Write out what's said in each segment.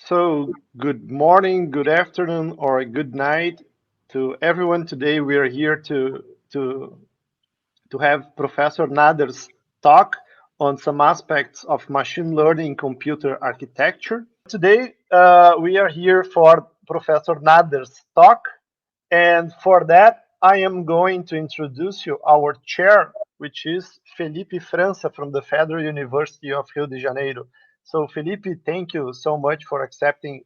So, good morning, good afternoon, or good night to everyone. Today we are here to to have Professor Nader's talk on some aspects of machine learning computer architecture. Today we are here for Professor Nader's talk, and for that I am going to introduce you our chair, which is Felipe França from the Federal University of Rio de Janeiro. So Felipe, thank you so much for accepting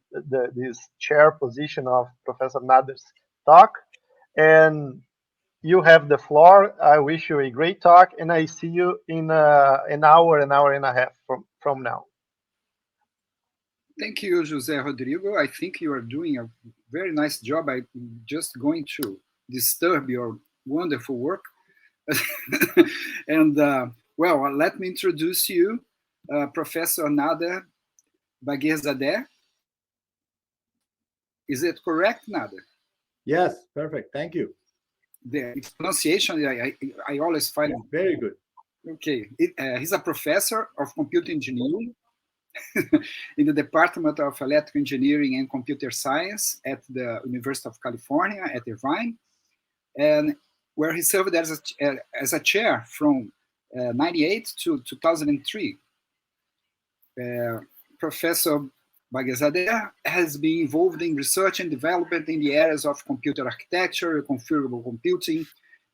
this chair position of Professor Nader's talk. And you have the floor. I wish you a great talk, and I see you in an hour and a half from now. Thank you, José Rodrigo. I think you are doing a very nice job. I'm just going to disturb your wonderful work. And well, let me introduce you, Professor Nader Bagherzadeh. Is it correct, Nader? Yes, perfect. Thank you. The pronunciation, I always find it very good. Okay, he's a professor of computer engineering in the Department of Electrical Engineering and Computer Science at the University of California at Irvine, and where he served as a chair from 98 to 2003. Professor Bagherzadeh has been involved in research and development in the areas of computer architecture, configurable computing,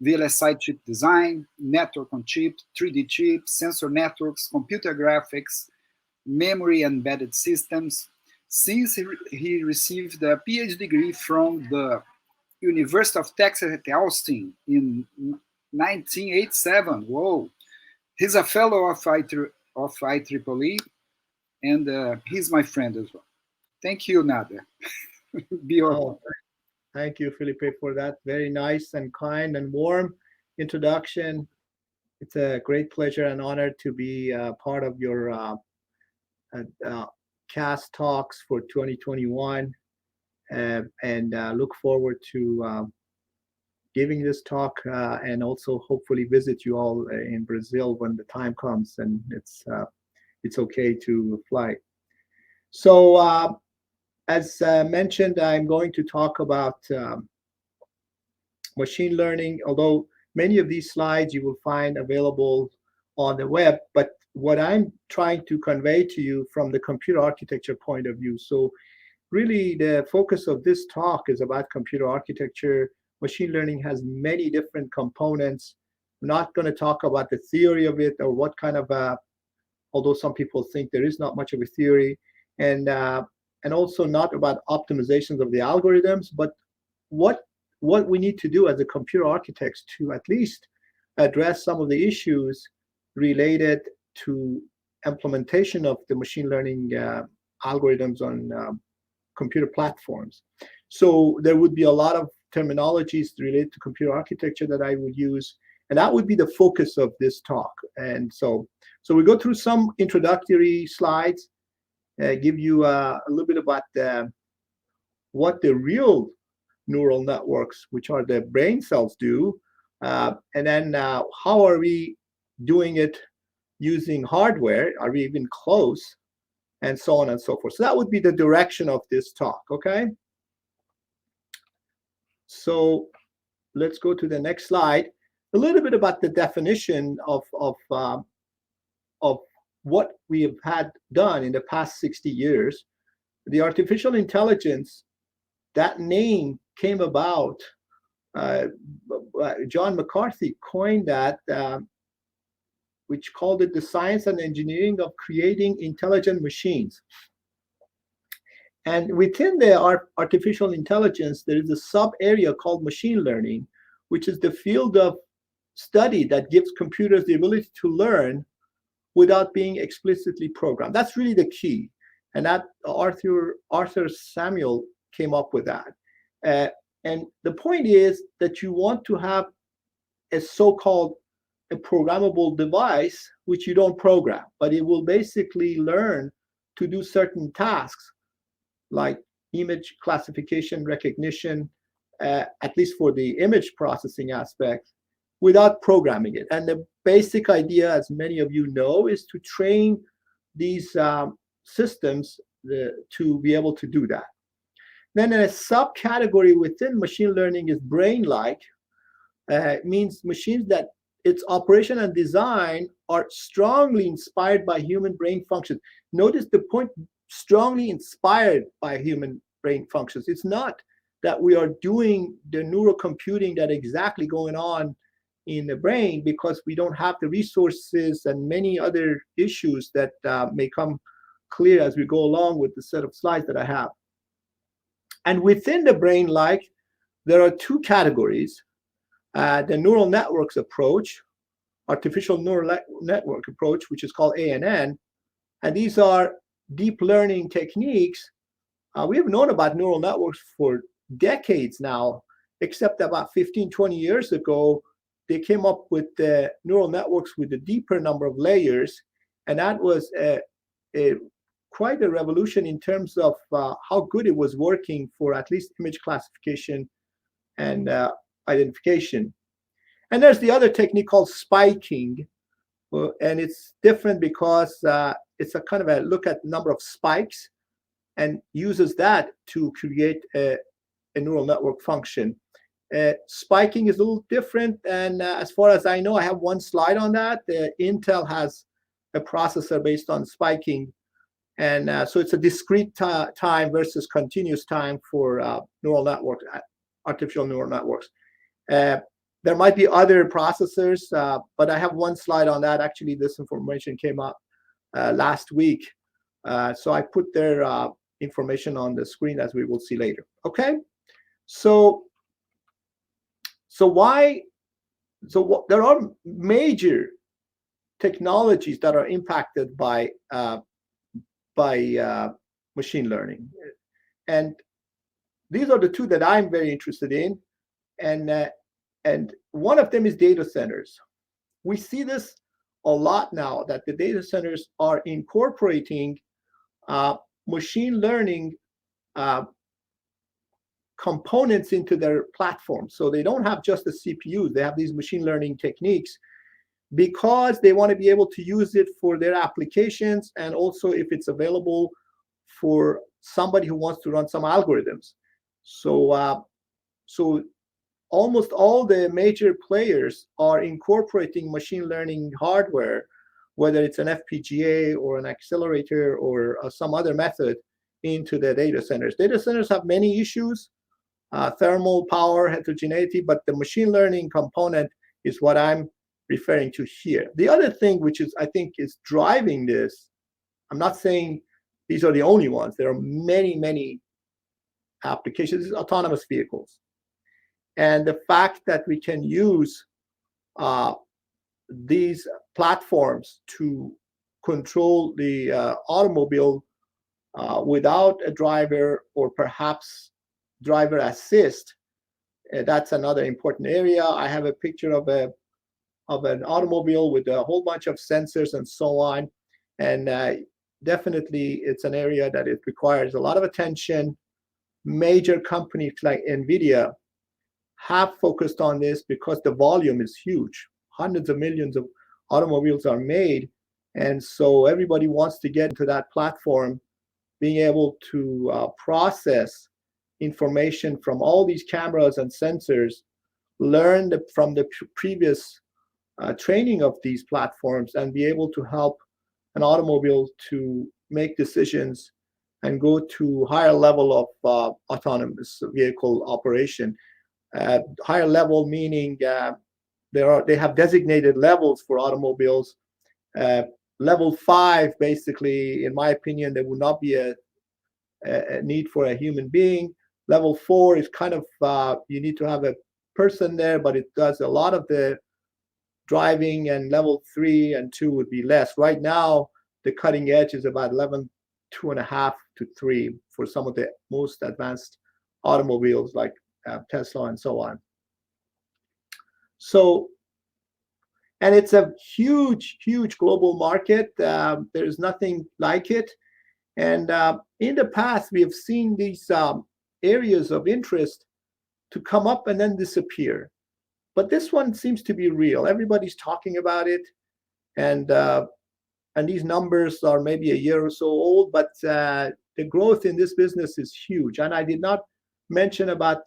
VLSI chip design, network on chip, 3D chips, sensor networks, computer graphics, memory and embedded systems. Since he received a PhD degree from the University of Texas at Austin in 1987. Whoa! He's a fellow of IEEE, and he's my friend as well. Thank you, Nader. Thank you, Felipe, for that very nice and kind and warm introduction. It's a great pleasure and honor to be part of your CASS talks for 2021, and look forward to giving this talk and also hopefully visit you all in Brazil when the time comes and it's okay to fly. So as mentioned, I'm going to talk about machine learning, although many of these slides you will find available on the web, but what I'm trying to convey to you from the computer architecture point of view. So really the focus of this talk is about computer architecture. Machine learning has many different components. I'm not going to talk about the theory of it or what kind of although some people think there is not much of a theory, and also not about optimizations of the algorithms, but what we need to do as a computer architects to at least address some of the issues related to implementation of the machine learning algorithms on computer platforms. So there would be a lot of terminologies related to computer architecture that I would use, and that would be the focus of this talk. And so we go through some introductory slides, give you a little bit about what the real neural networks, which are the brain cells, do, and then how are we doing it using hardware? Are we even close? And so on and so forth. So that would be the direction of this talk, okay? So let's go to the next slide. A little bit about the definition of what we have had done in the past 60 years. The artificial intelligence, that name came about, John McCarthy coined that, which called it the science and engineering of creating intelligent machines. And within the artificial intelligence, there is a sub-area called machine learning, which is the field of study that gives computers the ability to learn without being explicitly programmed. That's really the key. And that Arthur Samuel came up with that. And the point is that you want to have a so-called a programmable device, which you don't program, but it will basically learn to do certain tasks like image classification, recognition, at least for the image processing aspect, without programming it. And the basic idea, as many of you know, is to train these systems to be able to do that. Then a subcategory within machine learning is brain-like. It means machines that its operation and design are strongly inspired by human brain functions. Notice the point, strongly inspired by human brain functions. It's not that we are doing the neurocomputing that exactly going on in the brain, because we don't have the resources and many other issues that may come clear as we go along with the set of slides that I have. And within the brain-like, there are two categories. The neural networks approach, artificial neural network approach, which is called ANN, and these are deep learning techniques. We have known about neural networks for decades now, except about 15, 20 years ago, they came up with the neural networks with a deeper number of layers, and that was quite a revolution in terms of how good it was working for at least image classification and identification. And there's the other technique called spiking, and it's different because it's a kind of a look at number of spikes and uses that to create a neural network function. Spiking is a little different, and as far as I know, I have one slide on that. Intel has a processor based on spiking, and so it's a discrete time versus continuous time for neural networks, artificial neural networks. There might be other processors, but I have one slide on that. Actually, this information came up last week, so I put their information on the screen, as we will see later. Okay, so there are major technologies that are impacted by machine learning, and these are the two that I'm very interested in, and one of them is data centers. We see this a lot now, that the data centers are incorporating machine learning components into their platform. So they don't have just the CPUs, they have these machine learning techniques because they want to be able to use it for their applications, and also if it's available for somebody who wants to run some algorithms. So almost all the major players are incorporating machine learning hardware, whether it's an FPGA or an accelerator or some other method, into the data centers. Data centers have many issues, thermal, power, heterogeneity, but the machine learning component is what I'm referring to here. The other thing which is, I think, is driving this, I'm not saying these are the only ones, there are many, many applications, is autonomous vehicles. And the fact that we can use these platforms to control the automobile without a driver, or perhaps driver assist, that's another important area. I have a picture of an automobile with a whole bunch of sensors and so on, and definitely it's an area that it requires a lot of attention. Major companies like NVIDIA have focused on this because the volume is huge. Hundreds of millions of automobiles are made, and so everybody wants to get into that platform, being able to process information from all these cameras and sensors, learn from the previous training of these platforms, and be able to help an automobile to make decisions and go to higher level of autonomous vehicle operation. Higher level meaning they have designated levels for automobiles. Level 5, basically, in my opinion, there would not be a need for a human being. Level 4 is kind of you need to have a person there, but it does a lot of the driving, and level 3 and 2 would be less. Right now, the cutting edge is about 2.5 to 3 for some of the most advanced automobiles like Tesla and so on. So, and it's a huge, huge global market. There's nothing like it. And in the past, we have seen these areas of interest to come up and then disappear. But this one seems to be real. Everybody's talking about it. And these numbers are maybe a year or so old, but the growth in this business is huge. And I did not mention about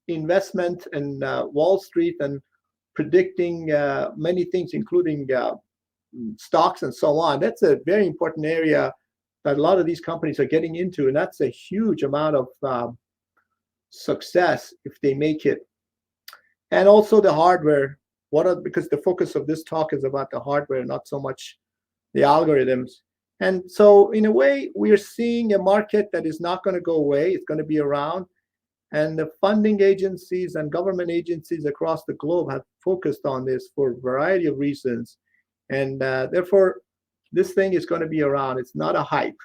investment in Wall Street and predicting many things, including stocks and so on. That's a very important area that a lot of these companies are getting into, and that's a huge amount of success if they make it. And also the hardware. Because the focus of this talk is about the hardware, not so much the algorithms. And so in a way, we're seeing a market that is not going to go away. It's going to be around. And the funding agencies and government agencies across the globe have focused on this for a variety of reasons. And therefore, this thing is going to be around. It's not a hype.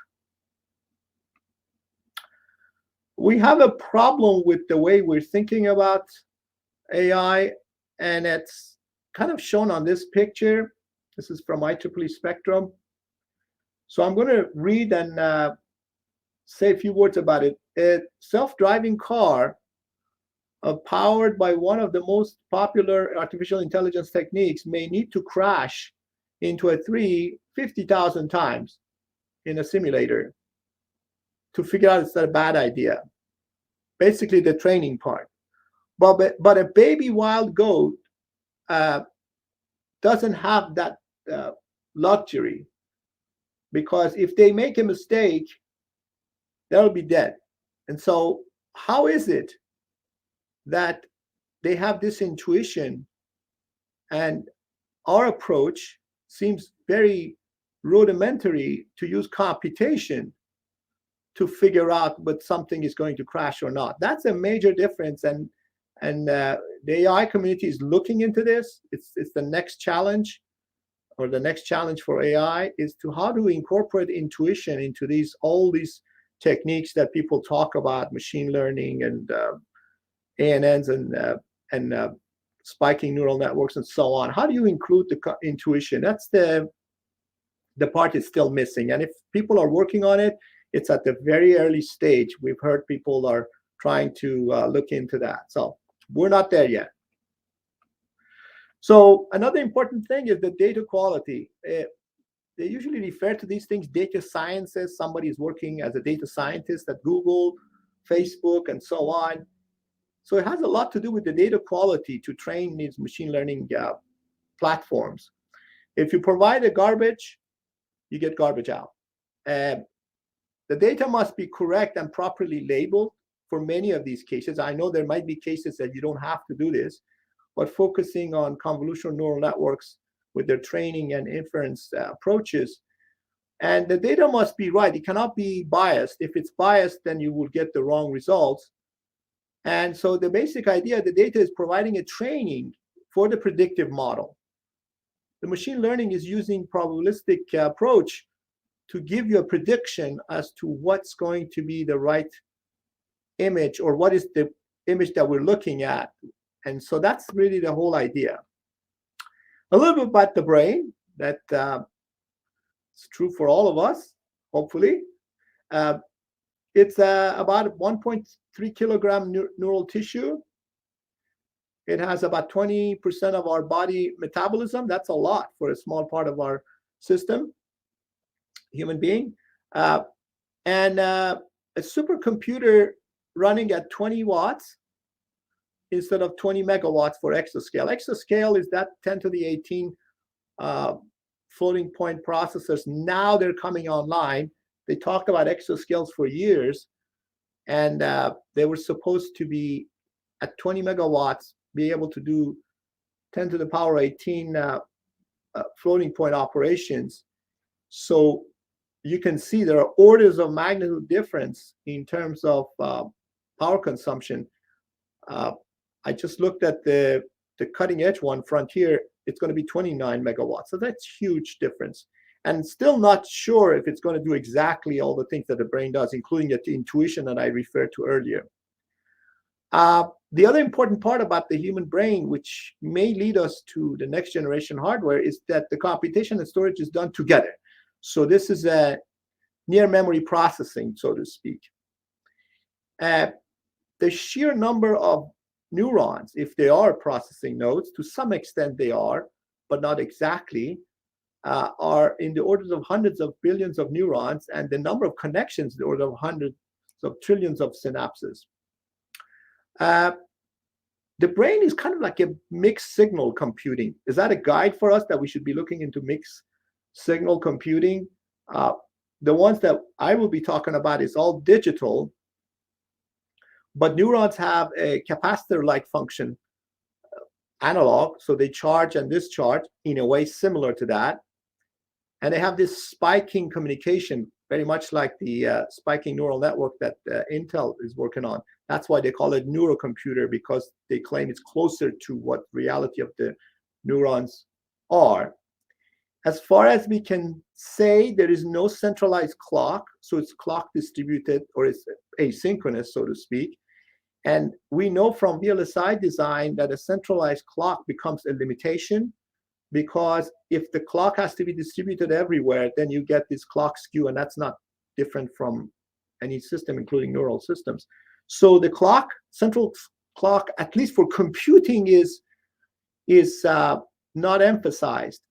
We have a problem with the way we're thinking about AI, and it's kind of shown on this picture. This is from IEEE Spectrum. So I'm going to read and say a few words about it. A self-driving car powered by one of the most popular artificial intelligence techniques may need to crash into a tree 50,000 times in a simulator to figure out it's not a bad idea. Basically, the training part. But a baby wild goat doesn't have that luxury, because if they make a mistake, they'll be dead. And so how is it that they have this intuition, and our approach seems very rudimentary to use computation to figure out whether something is going to crash or not? That's a major difference, and the AI community is looking into this. It's the next challenge, or the next challenge for AI is to how to incorporate intuition into all these techniques that people talk about, machine learning and ANNs and spiking neural networks and so on. How do you include the intuition? That's the part that's still missing. And if people are working on it, it's at the very early stage. We've heard people are trying to look into that. So we're not there yet. So another important thing is the data quality. They usually refer to these things data sciences. Somebody is working as a data scientist at Google, Facebook, and so on. So it has a lot to do with the data quality to train these machine learning platforms. If you provide a garbage, you get garbage out. The data must be correct and properly labeled for many of these cases. I know there might be cases that you don't have to do this, but focusing on convolutional neural networks with their training and inference approaches. And the data must be right. It cannot be biased. If it's biased, then you will get the wrong results. And so the basic idea, the data is providing a training for the predictive model. The machine learning is using probabilistic approach to give you a prediction as to what's going to be the right image, or what is the image that we're looking at. And so that's really the whole idea. A little bit about the brain, that it's true for all of us, hopefully. It's about 1.3 kilogram neural tissue. It has about 20% of our body metabolism. That's a lot for a small part of our system, human being. And a supercomputer running at 20 watts instead of 20 megawatts for exascale. Exascale is that 10 to the 18 floating point processors. Now they're coming online. They talked about exascales for years, and they were supposed to be at 20 megawatts, be able to do 10 to the power 18 floating point operations. So you can see there are orders of magnitude difference in terms of power consumption. I just looked at the cutting edge one, Frontier. It's going to be 29 megawatts. So that's huge difference. And still not sure if it's going to do exactly all the things that the brain does, including the intuition that I referred to earlier. The other important part about the human brain, which may lead us to the next generation hardware, is that the computation and storage is done together. So this is a near memory processing, so to speak. The sheer number of neurons, if they are processing nodes, to some extent they are, but not exactly, are in the orders of hundreds of billions of neurons, and the number of connections, the order of hundreds of trillions of synapses. The brain is kind of like a mixed signal computing. Is that a guide for us that we should be looking into mixed signal computing? The ones that I will be talking about is all digital, but neurons have a capacitor-like function, analog, so they charge and discharge in a way similar to that. And they have this spiking communication, very much like the spiking neural network that Intel is working on. That's why they call it neurocomputer, because they claim it's closer to what reality of the neurons are. As far as we can say, there is no centralized clock, so it's clock distributed, or it's asynchronous, so to speak. And we know from VLSI design that a centralized clock becomes a limitation, because if the clock has to be distributed everywhere, then you get this clock skew, and that's not different from any system, including neural systems. So the clock, central clock, at least for computing, is not emphasized.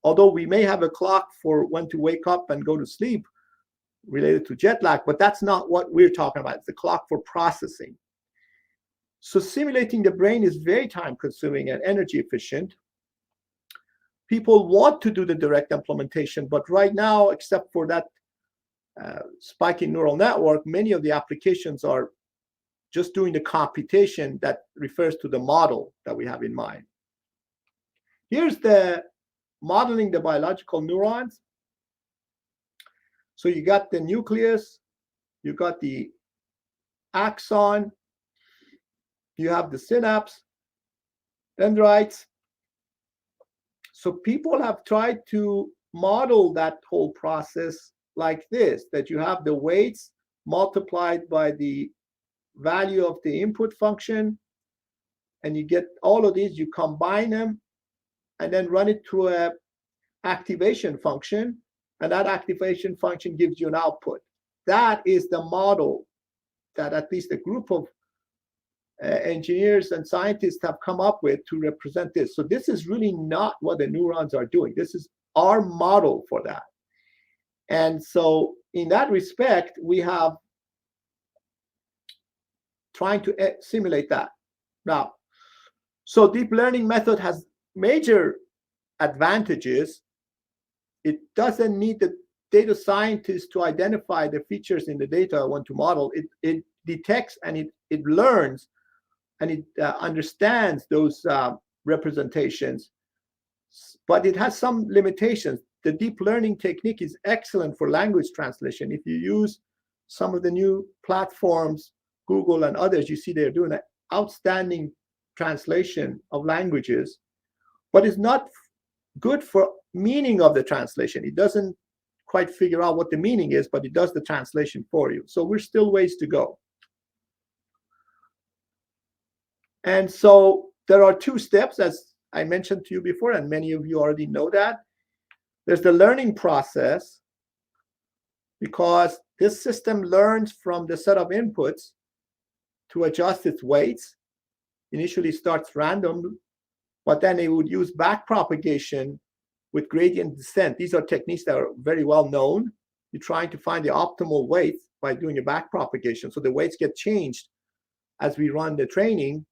Although we may have a clock for when to wake up and go to sleep related to jet lag, but that's not what we're talking about. It's the clock for processing. So simulating the brain is very time consuming and energy efficient. People want to do the direct implementation, but right now, except for that spiking neural network, many of the applications are just doing the computation that refers to the model that we have in mind. Here's the modeling the biological neurons. So you got the nucleus, you got the axon, you have the synapse, dendrites. So people have tried to model that whole process like this, that you have the weights multiplied by the value of the input function, and you get all of these, you combine them, and then run it through a activation function, and that activation function gives you an output. That is the model that at least a group of engineers and scientists have come up with to represent this. So this is really not what the neurons are doing. This is our model for that. And so in that respect, we have trying to simulate that. Now, so deep learning method has major advantages. It doesn't need the data scientist to identify the features in the data I want to model. It detects and it learns and it understands those representations, but it has some limitations. The deep learning technique is excellent for language translation. If you use some of the new platforms, Google and others, you see they're doing an outstanding translation of languages, but it's not good for meaning of the translation. It doesn't quite figure out what the meaning is, but it does the translation for you. So we're still ways to go. And so there are two steps, as I mentioned to you before, and many of you already know that. There's the learning process, because this system learns from the set of inputs to adjust its weights. Initially starts random, but then it would use backpropagation with gradient descent. These are techniques that are very well known. You're trying to find the optimal weights by doing a backpropagation. So the weights get changed as we run the training.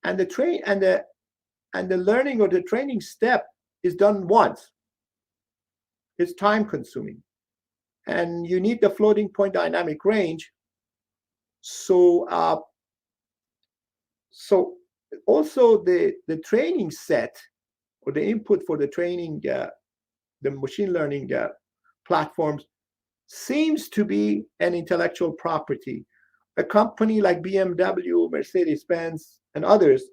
And the learning or the training step is done once. It's time consuming. And you need the floating point dynamic range. So also the training set, or the input for the training, the machine learning platforms, seems to be an intellectual property. A company like BMW, Mercedes-Benz, and others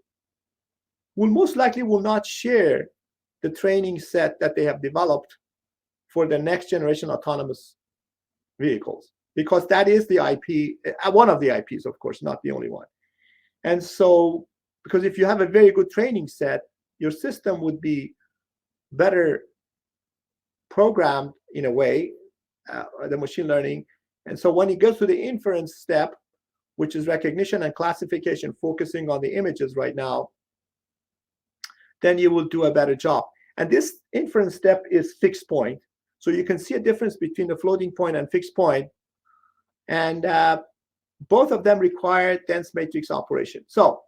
will most likely will not share the training set that they have developed for the next generation autonomous vehicles, because that is the IP, one of the IPs, of course, not the only one. And so, because if you have a very good training set, your system would be better programmed in a way, the machine learning. And so when it goes to the inference step, which is recognition and classification, focusing on the images right now, then you will do a better job. And this inference step is fixed point. So you can see a difference between the floating point and fixed point. And both of them require dense matrix operation. So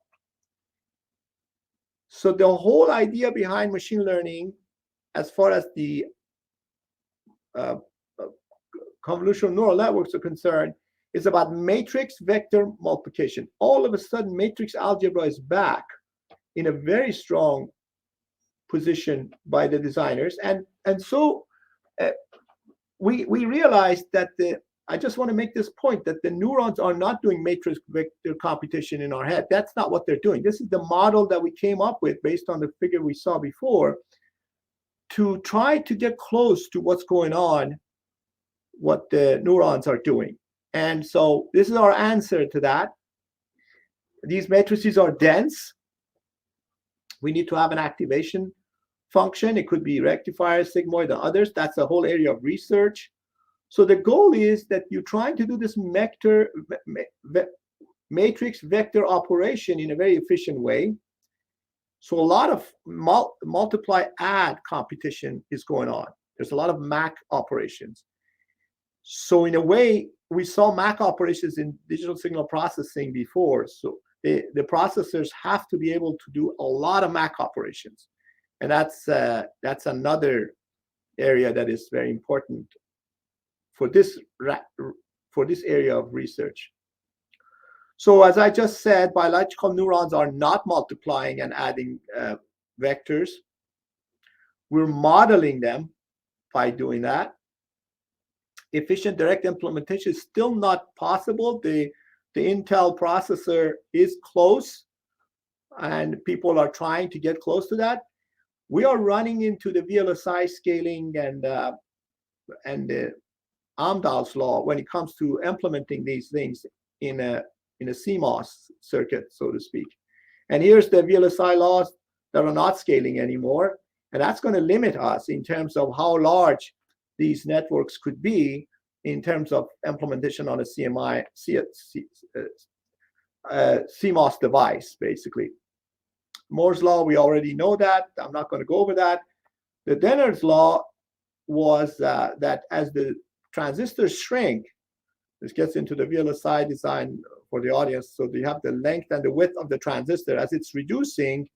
the whole idea behind machine learning, as far as the convolutional neural networks are concerned, is about matrix vector multiplication. All of a sudden, matrix algebra is back in a very strong position by the designers. And so we realized that I just want to make this point, that the neurons are not doing matrix vector computation in our head. That's not what they're doing. This is the model that we came up with based on the figure we saw before, to try to get close to what's going on, what the neurons are doing. And so this is our answer to that. These matrices are dense. We need to have an activation function. It could be rectifier, sigmoid, and others. That's a whole area of research. So the goal is that you're trying to do this matrix vector operation in a very efficient way. So a lot of multiply add computation is going on. There's a lot of MAC operations. So in a way, we saw MAC operations in digital signal processing before. So the processors have to be able to do a lot of MAC operations. And that's another area that is very important for this area of research. So as I just said, biological neurons are not multiplying and adding vectors. We're modeling them by doing that. Efficient direct implementation is still not possible. The Intel processor is close, and people are trying to get close to that. We are running into the VLSI scaling and the Amdahl's law when it comes to implementing these things in a CMOS circuit, so to speak. And here's the VLSI laws that are not scaling anymore, and that's going to limit us in terms of how large these networks could be in terms of implementation on a CMOS device, basically. Moore's law, we already know that. I'm not going to go over that. The Denner's law was that as the transistors shrink, this gets into the VLSI design for the audience. So you have the length and the width of the transistor. As it's reducing,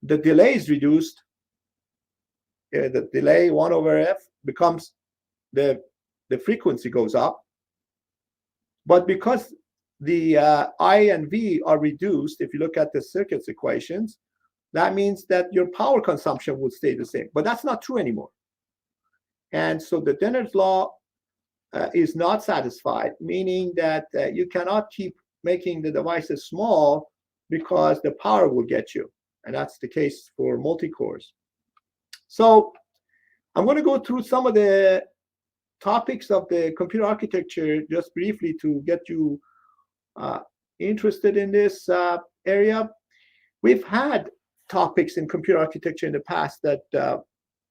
the delay is reduced. The delay 1 over f becomes the frequency goes up. But because the I and V are reduced, if you look at the circuits equations, that means that your power consumption would stay the same. But that's not true anymore. And so the Denner's law is not satisfied, meaning that you cannot keep making the devices small because the power will get you. And that's the case for multi-cores. So I'm going to go through some of the topics of the computer architecture just briefly to get you interested in this area. We've had topics in computer architecture in the past that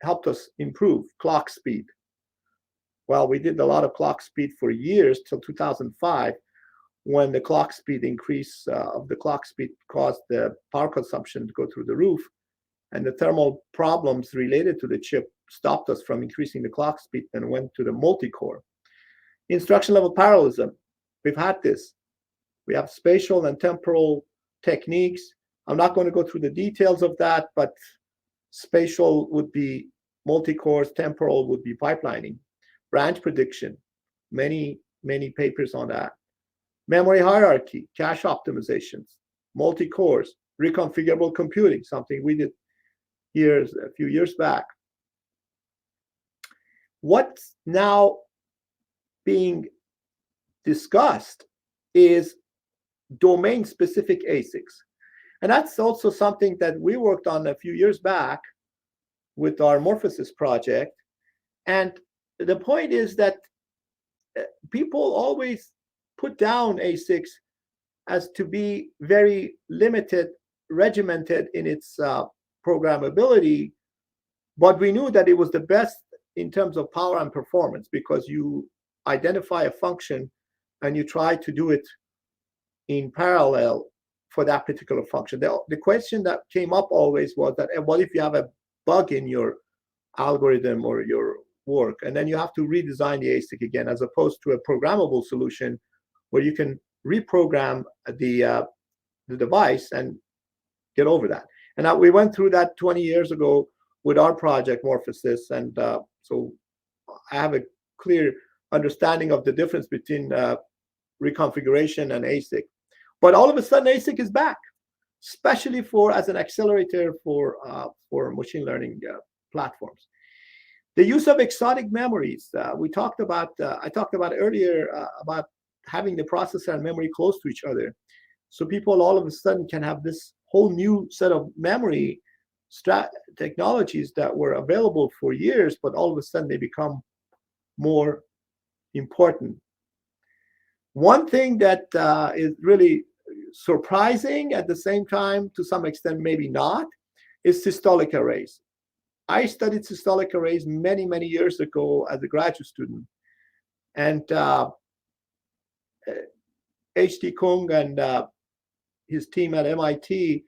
helped us improve clock speed. Well, we did a lot of clock speed for years till 2005, when the clock speed increase of the clock speed caused the power consumption to go through the roof, and the thermal problems related to the chip stopped us from increasing the clock speed and went to the multi-core. Instruction level parallelism, we've had this. We have spatial and temporal techniques. I'm not going to go through the details of that, but spatial would be multi-cores, temporal would be pipelining. Branch prediction, many papers on that. Memory hierarchy, cache optimizations, multi-cores, reconfigurable computing, something we did here a few years back. What's now being discussed is domain-specific ASICs. And that's also something that we worked on a few years back with our Morphosis project. And the point is that people always put down ASICs as to be very limited, regimented in its programmability, but we knew that it was the best in terms of power and performance, because you identify a function and you try to do it in parallel for that particular function. The question that came up always was that, what if you have a bug in your algorithm or your work, and then you have to redesign the ASIC again, as opposed to a programmable solution where you can reprogram the device and get over that. And we went through that 20 years ago with our project Morphosis, and so I have a clear understanding of the difference between reconfiguration and ASIC. But all of a sudden, ASIC is back, especially as an accelerator for machine learning platforms. The use of exotic memories. I talked about earlier about having the processor and memory close to each other. So people all of a sudden can have this whole new set of memory technologies that were available for years, but all of a sudden they become more important. One thing that is really surprising at the same time, to some extent maybe not, is systolic arrays. I studied systolic arrays many, many years ago as a graduate student. And H.T. Kung and his team at MIT,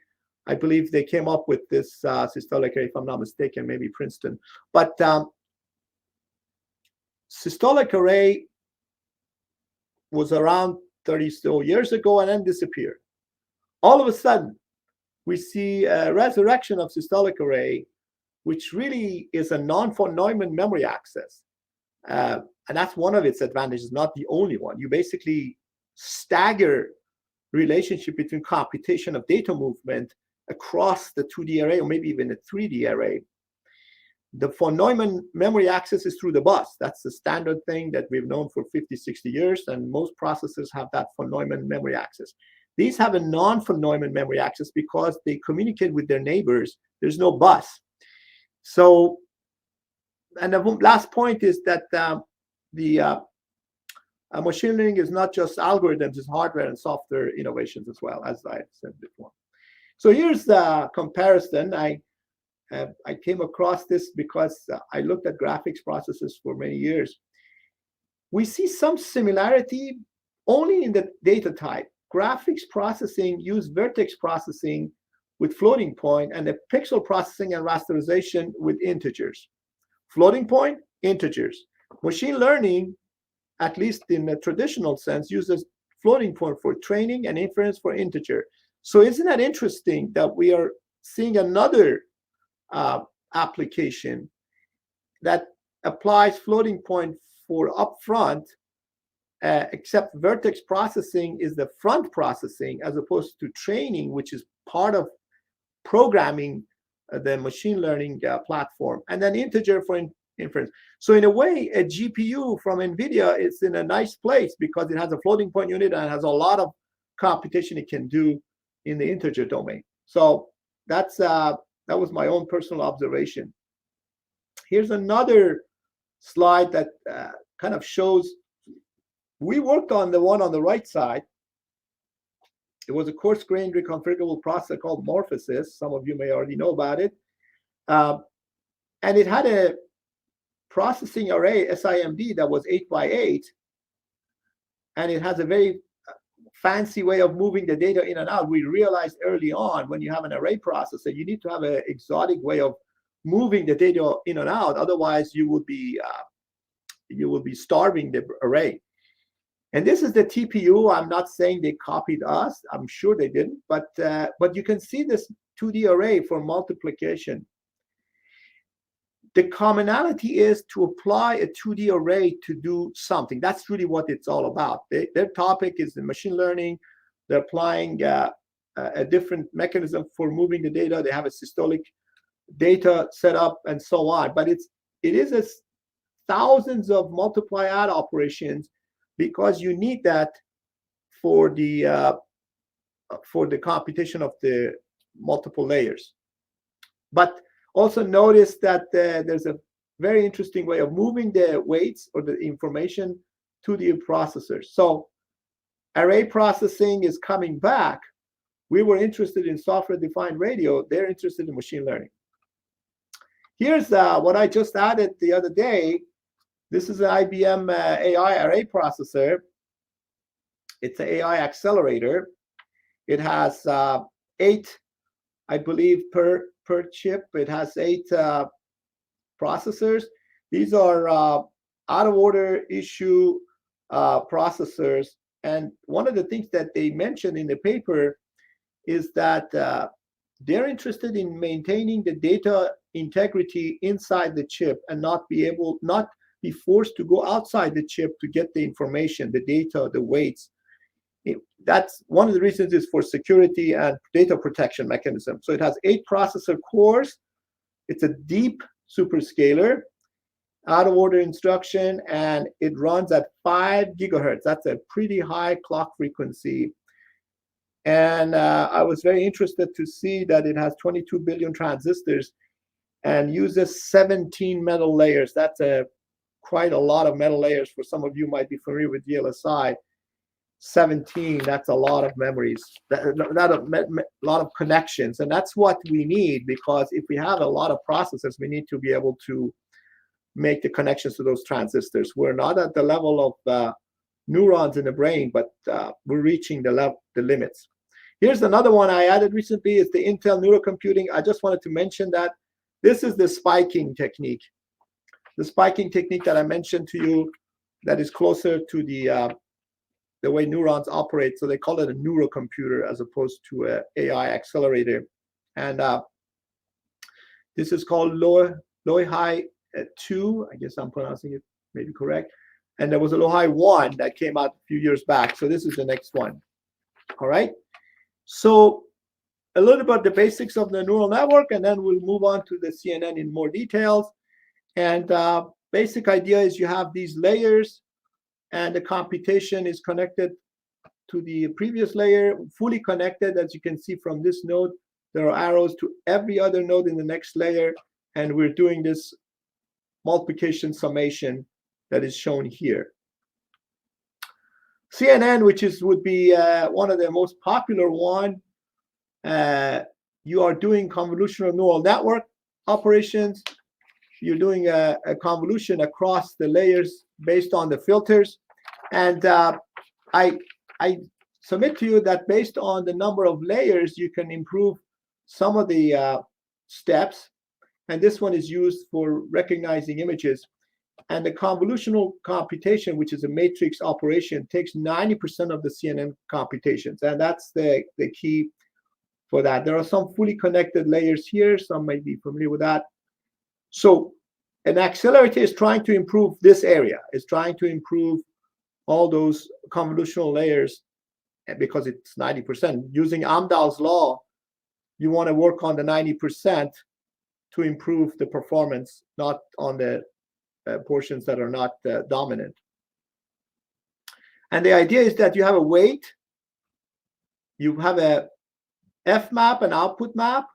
I believe they came up with this systolic array, if I'm not mistaken, maybe Princeton. But systolic array was around 30 so years ago and then disappeared. All of a sudden, we see a resurrection of systolic array, which really is a non-von Neumann memory access. And that's one of its advantages, not the only one. You basically stagger relationship between computation of data movement across the 2D array, or maybe even a 3D array. The von Neumann memory access is through the bus. That's the standard thing that we've known for 50, 60 years, and most processors have that von Neumann memory access. These have a non-von Neumann memory access because they communicate with their neighbors. There's no bus. So, and the last point is that machine learning is not just algorithms, it's hardware and software innovations as well, as I said before. So here's the comparison. I came across this because I looked at graphics processors for many years. We see some similarity only in the data type. Graphics processing use vertex processing with floating point, and the pixel processing and rasterization with integers. Floating point, integers. Machine learning, at least in the traditional sense, uses floating point for training and inference for integer. So isn't that interesting that we are seeing another application that applies floating point for upfront, except vertex processing is the front processing as opposed to training, which is part of programming the machine learning platform, and then integer for inference. So in a way, a GPU from NVIDIA is in a nice place because it has a floating point unit and has a lot of computation it can do in the integer domain. So that was my own personal observation. Here's another slide that kind of shows, we worked on the one on the right side. It was a coarse-grained reconfigurable processor called Morphosis. Some of you may already know about it. And it had a processing array, SIMD, that was 8x8. And it has a very fancy way of moving the data in and out. We realized early on, when you have an array processor, you need to have an exotic way of moving the data in and out. Otherwise, you will be starving the array. And this is the TPU. I'm not saying they copied us. I'm sure they didn't. But you can see this 2D array for multiplication. The commonality is to apply a 2D array to do something. That's really what it's all about. Their topic is in machine learning. They're applying a different mechanism for moving the data. They have a systolic data set up and so on. But it is thousands of multiply add operations, because you need that for the computation of the multiple layers. But also notice that there's a very interesting way of moving the weights or the information to the processors. So array processing is coming back. We were interested in software-defined radio. They're interested in machine learning. Here's what I just added the other day. This is an IBM AI array processor. It's an AI accelerator. It has 8, I believe, per per chip. It has 8 processors. These are out of order issue processors. And one of the things that they mentioned in the paper is that they're interested in maintaining the data integrity inside the chip and not be forced to go outside the chip to get the information, the data, the weights. That's one of the reasons is for security and data protection mechanism. So it has 8 processor cores. It's a deep superscalar, out of order instruction, and it runs at 5 gigahertz. That's a pretty high clock frequency. And I was very interested to see that it has 22 billion transistors and uses 17 metal layers. That's quite a lot of metal layers. For some of you might be familiar with VLSI. 17, that's a lot of memories, a lot of connections. And that's what we need, because if we have a lot of processors, we need to be able to make the connections to those transistors. We're not at the level of neurons in the brain, but we're reaching the limits. Here's another one I added recently, is the Intel neurocomputing. I just wanted to mention that this is the spiking technique. The spiking technique that I mentioned to you, that is closer to the way neurons operate. So they call it a neurocomputer as opposed to an AI accelerator. And this is called Locality 2. I guess I'm pronouncing it maybe correct. And there was a Locality 1 that came out a few years back. So this is the next one. All right. So a little about the basics of the neural network, and then we'll move on to the CNN in more details. And basic idea is you have these layers, and the computation is connected to the previous layer, fully connected. As you can see from this node, there are arrows to every other node in the next layer, and we're doing this multiplication summation that is shown here. CNN, which would be one of the most popular one, you are doing convolutional neural network operations. You're doing a convolution across the layers based on the filters. And I submit to you that based on the number of layers, you can improve some of the steps. And this one is used for recognizing images. And the convolutional computation, which is a matrix operation, takes 90% of the CNN computations. And that's the key for that. There are some fully connected layers here. Some might be familiar with that. So an accelerator is trying to improve this area. It's trying to improve all those convolutional layers because it's 90%. Using Amdahl's law, you want to work on the 90% to improve the performance, not on the portions that are not dominant. And the idea is that you have a weight, you have a F map, an output map,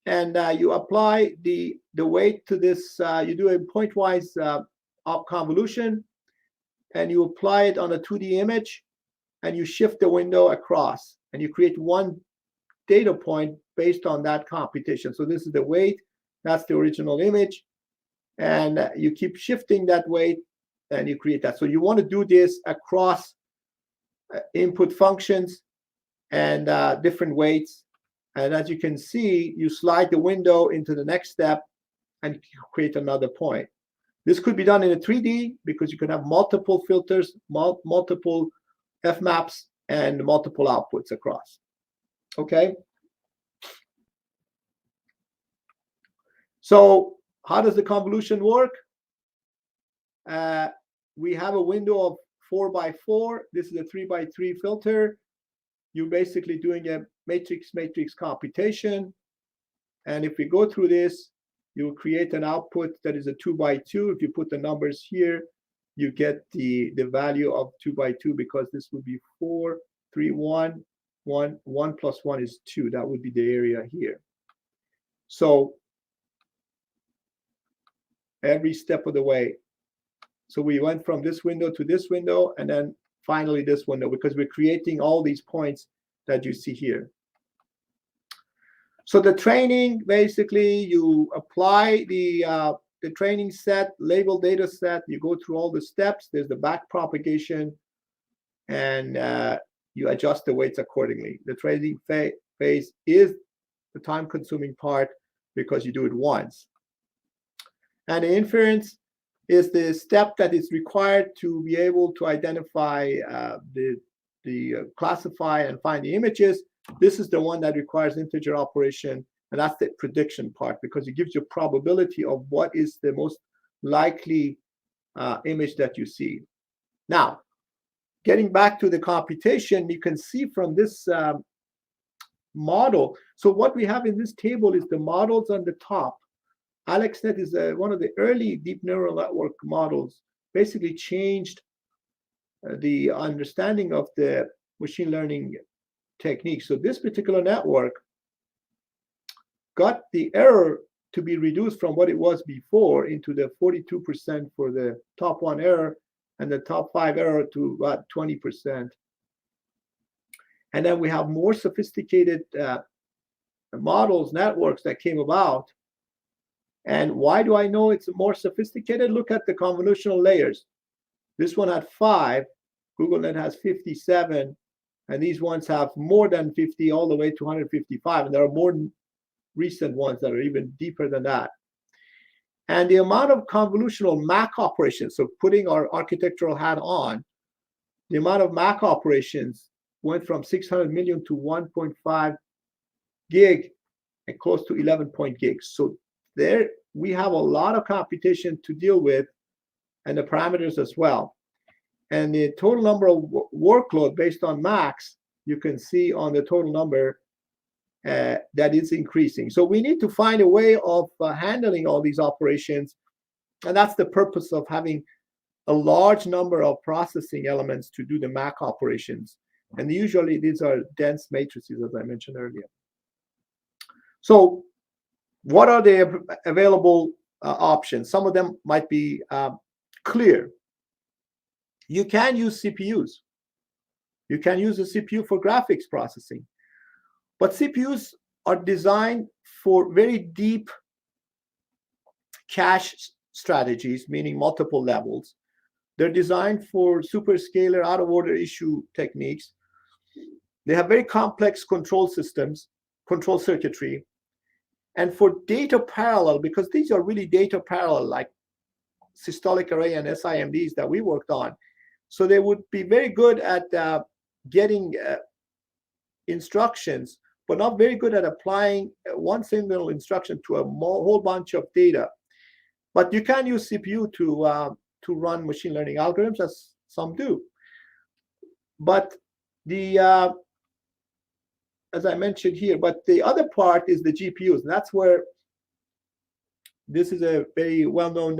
and you apply the weight to this. You do a pointwise convolution, and you apply it on a 2D image, and you shift the window across, and you create one data point based on that computation. So this is the weight, that's the original image, and you keep shifting that weight, and you create that. So you want to do this across input functions and different weights. And as you can see, you slide the window into the next step and create another point. This could be done in a 3D because you can have multiple filters, multiple F maps, and multiple outputs across. Okay. So how does the convolution work? We have a window of 4x4. This is a 3x3 filter. You're basically doing a matrix computation. And if we go through this, you will create an output that is a 2x2. If you put the numbers here, you get the value of 2x2 because this would be 4, 3, 1, 1. 1 plus 1 is 2. That would be the area here. So every step of the way. So we went from this window to this window, and then finally this window, because we're creating all these points that you see here. So the training, basically, you apply the training set, label data set, you go through all the steps, there's the back propagation, and you adjust the weights accordingly. The training phase is the time-consuming part, because you do it once. And the inference is the step that is required to be able to identify classify and find the images. This is the one that requires integer operation, and that's the prediction part, because it gives you a probability of what is the most likely image that you see. Now, getting back to the computation, you can see from this model. So what we have in this table is the models on the top. AlexNet is one of the early deep neural network models, basically changed the understanding of the machine learning technique. So this particular network got the error to be reduced from what it was before into the 42% for the top one error, and the top 5 error to about 20%. And then we have more sophisticated models, networks that came about. And why do I know it's more sophisticated? Look at the convolutional layers. This one had 5, GoogleNet has 57, and these ones have more than 50, all the way to 155. And there are more recent ones that are even deeper than that. And the amount of convolutional MAC operations, so putting our architectural hat on, the amount of MAC operations went from 600 million to 1.5 gig and close to 11 gigs. So there we have a lot of computation to deal with, and the parameters as well. And the total number of workload based on MACs, you can see on the total number that is increasing. So we need to find a way of handling all these operations, and that's the purpose of having a large number of processing elements to do the MAC operations. And usually these are dense matrices, as I mentioned earlier. So what are the available options? Some of them might be clear. You can use CPUs. You can use a CPU for graphics processing. But CPUs are designed for very deep cache strategies, meaning multiple levels. They're designed for superscalar out-of-order issue techniques. They have very complex control systems, control circuitry. And for data parallel, because these are really data parallel, like systolic array and SIMDs that we worked on. So they would be very good at getting instructions, but not very good at applying one single instruction to a whole bunch of data. But you can use CPU to run machine learning algorithms, as some do. But the as I mentioned here, but the other part is the GPUs. And that's where this is a very well-known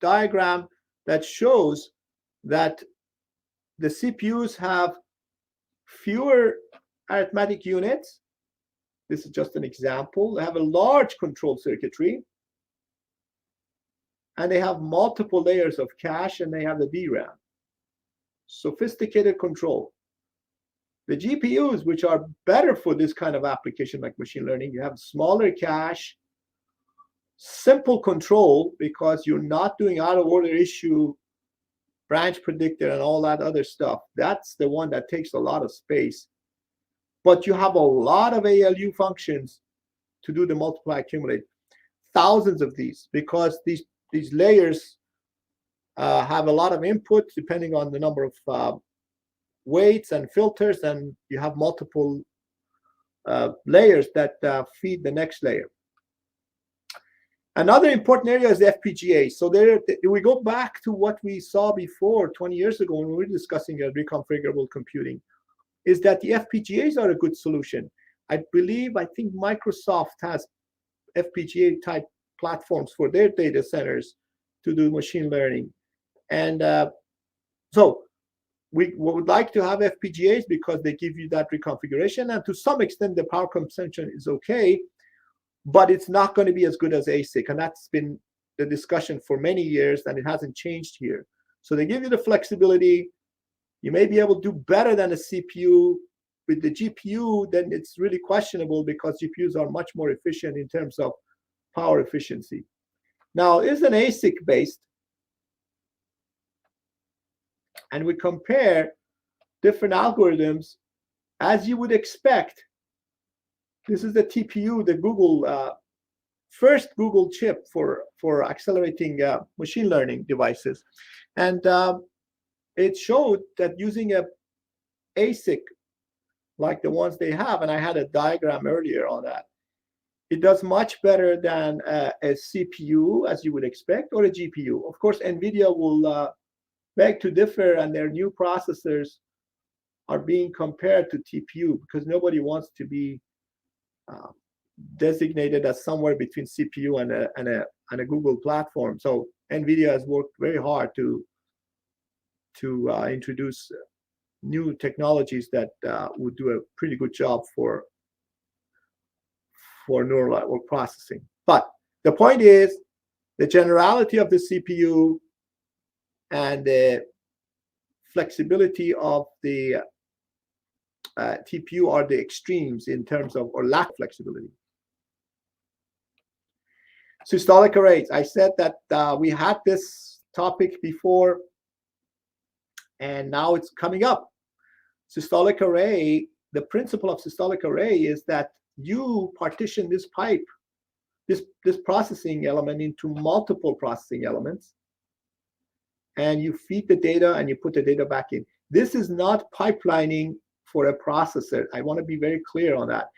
diagram that shows that the CPUs have fewer arithmetic units. This is just an example. They have a large control circuitry, and they have multiple layers of cache, and they have the DRAM. Sophisticated control. The GPUs, which are better for this kind of application like machine learning, you have smaller cache, simple control, because you're not doing out-of-order issue, branch predictor, and all that other stuff. That's the one that takes a lot of space. But you have a lot of ALU functions to do the multiply accumulate. Thousands of these, because these layers have a lot of input depending on the number of weights and filters, and you have multiple layers that feed the next layer. Another important area is FPGAs. So there, we go back to what we saw before 20 years ago when we were discussing reconfigurable computing, is that the FPGAs are a good solution. I think Microsoft has FPGA type platforms for their data centers to do machine learning. And so we would like to have FPGAs because they give you that reconfiguration, and to some extent the power consumption is okay, but it's not going to be as good as ASIC, and that's been the discussion for many years, and it hasn't changed here. So they give you the flexibility. You may be able to do better than a CPU. With the GPU, then it's really questionable, because GPUs are much more efficient in terms of power efficiency. Now, is an ASIC based, and we compare different algorithms, as you would expect. This is the TPU, the Google first Google chip for accelerating machine learning devices, and it showed that using a ASIC like the ones they have, and I had a diagram earlier on that, it does much better than a CPU, as you would expect, or a GPU. Of course, NVIDIA will beg to differ, and their new processors are being compared to TPU because nobody wants to be designated as somewhere between CPU and a Google platform. So NVIDIA has worked very hard to introduce new technologies that would do a pretty good job for neural network processing. But the point is, the generality of the CPU and the flexibility of the TPU are the extremes in terms of, or lack of flexibility. Systolic arrays. I said that we had this topic before, and now it's coming up. Systolic array, the principle of systolic array is that you partition this pipe, this processing element, into multiple processing elements, and you feed the data and you put the data back in. This is not pipelining for a processor. I want to be very clear on that.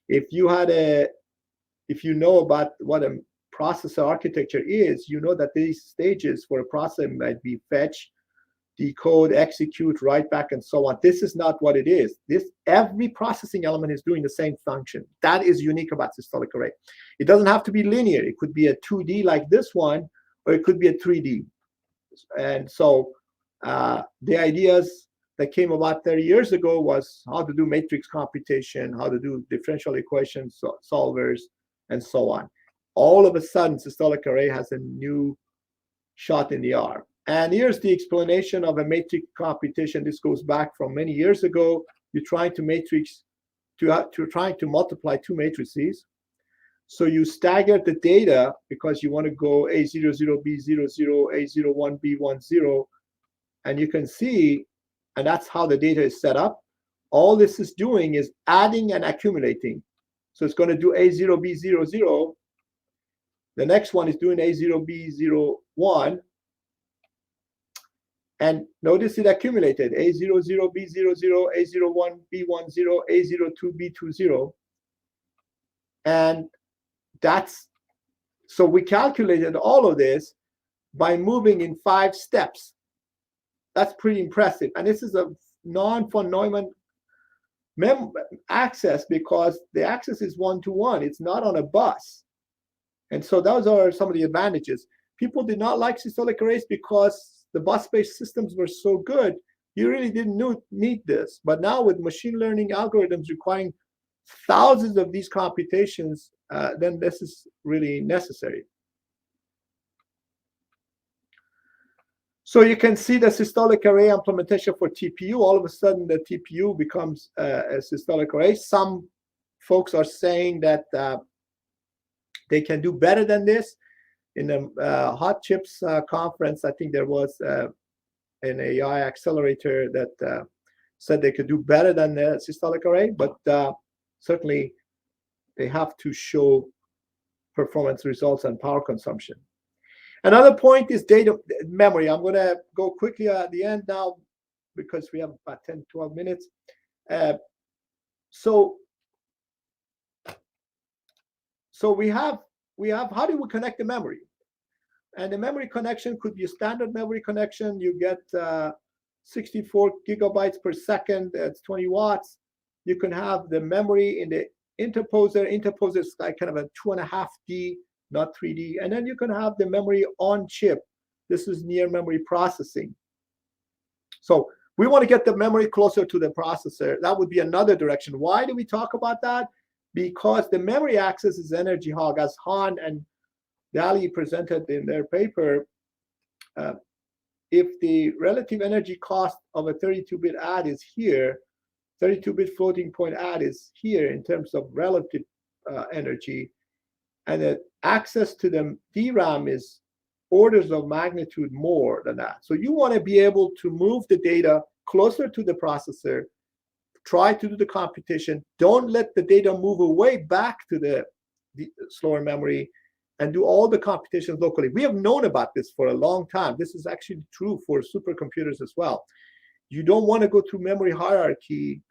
If you know about what a processor architecture is, you know that these stages for a processor might be fetch, decode, execute, write back, and so on. This is not what it is. Every processing element is doing the same function. That is unique about systolic array. It doesn't have to be linear. It could be a 2D like this one, or it could be a 3D. And so the ideas that came about 30 years ago was how to do matrix computation, how to do differential equation solvers, and so on. All of a sudden, systolic array has a new shot in the arm. And here's the explanation of a matrix computation. This goes back from many years ago. You're trying to multiply two matrices. So you stagger the data because you want to go A00, B00, A01, B10. And you can see, and that's how the data is set up. All this is doing is adding and accumulating. So it's going to do A0, B00. The next one is doing A0, B01. And notice it accumulated A00, B00, A01, B10, A02, B20. And so we calculated all of this by moving in 5 steps. That's pretty impressive. And this is a non-von Neumann access because the access is one-to-one. It's not on a bus. And so those are some of the advantages. People did not like systolic arrays because the bus-based systems were so good. You really didn't need this. But now with machine learning algorithms requiring thousands of these computations, then this is really necessary. So you can see the systolic array implementation for TPU. All of a sudden, the TPU becomes a systolic array. Some folks are saying that they can do better than this. In the Hot Chips conference, I think there was an AI accelerator that said they could do better than the systolic array, but certainly they have to show performance results and power consumption. Another point is data memory. I'm going to go quickly at the end now because we have about 10, 12 minutes. So we have how do we connect the memory? And the memory connection could be a standard memory connection. You get 64 gigabytes per second. That's 20 watts. You can have the memory in the interposer. Interposer is like kind of a 2.5D, not 3D. And then you can have the memory on chip. This is near memory processing. So we want to get the memory closer to the processor. That would be another direction. Why do we talk about that? Because the memory access is energy hog, as Han and Dali presented in their paper. If the relative energy cost of a 32-bit add is here, 32-bit floating point add is here in terms of relative energy, and the access to the DRAM is orders of magnitude more than that. So you want to be able to move the data closer to the processor, try to do the computation. Don't let the data move away back to the slower memory, and do all the computations locally. We have known about this for a long time. This is actually true for supercomputers as well. You don't want to go through memory hierarchy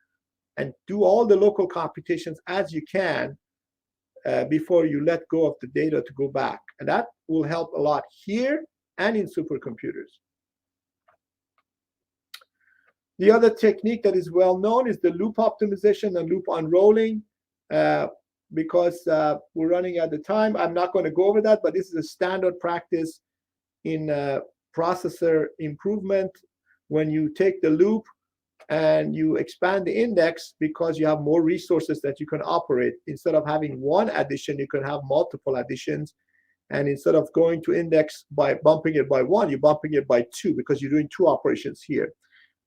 and do all the local computations as you can before you let go of the data to go back. And that will help a lot here and in supercomputers. The other technique that is well known is the loop optimization and loop unrolling. Because we're running out of time, I'm not going to go over that, but this is a standard practice in processor improvement. When you take the loop and you expand the index, because you have more resources that you can operate. Instead of having one addition, you can have multiple additions. And instead of going to index by bumping it by 1, you're bumping it by 2 because you're doing 2 operations here.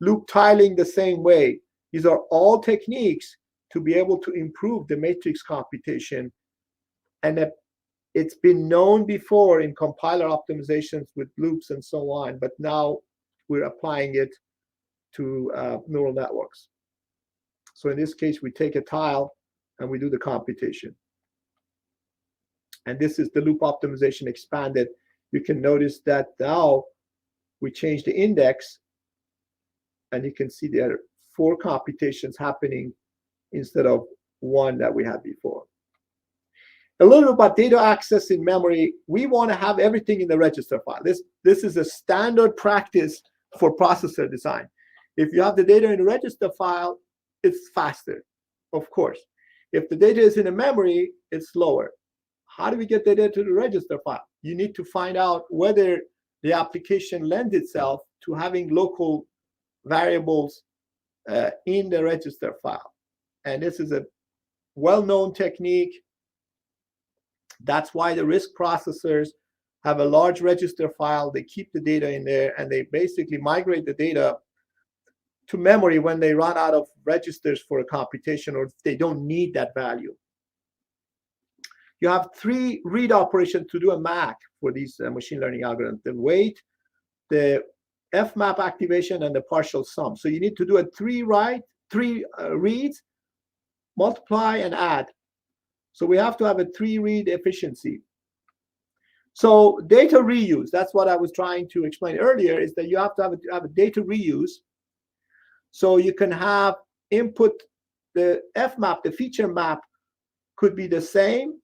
Loop tiling the same way. These are all techniques to be able to improve the matrix computation. And it's been known before in compiler optimizations with loops and so on, but now we're applying it to neural networks. So in this case, we take a tile and we do the computation. And this is the loop optimization expanded. You can notice that now we change the index, and you can see there are 4 computations happening instead of 1 that we had before. A little about data access in memory. We want to have everything in the register file. This is a standard practice for processor design. If you have the data in the register file, it's faster, of course. If the data is in a memory, it's slower. How do we get the data to the register file? You need to find out whether the application lends itself to having local variables in the register file. And this is a well-known technique. That's why the RISC processors have a large register file. They keep the data in there, and they basically migrate the data to memory when they run out of registers for a computation, or if they don't need that value. You have 3 read operations to do a MAC for these machine learning algorithms: the weight, the fmap activation, and the partial sum. So you need to do a 3 reads, multiply, and add. So we have to have a 3 read efficiency. So data reuse, that's what I was trying to explain earlier, is that you have to have a data reuse. So you can have input, the fmap, the feature map could be the same,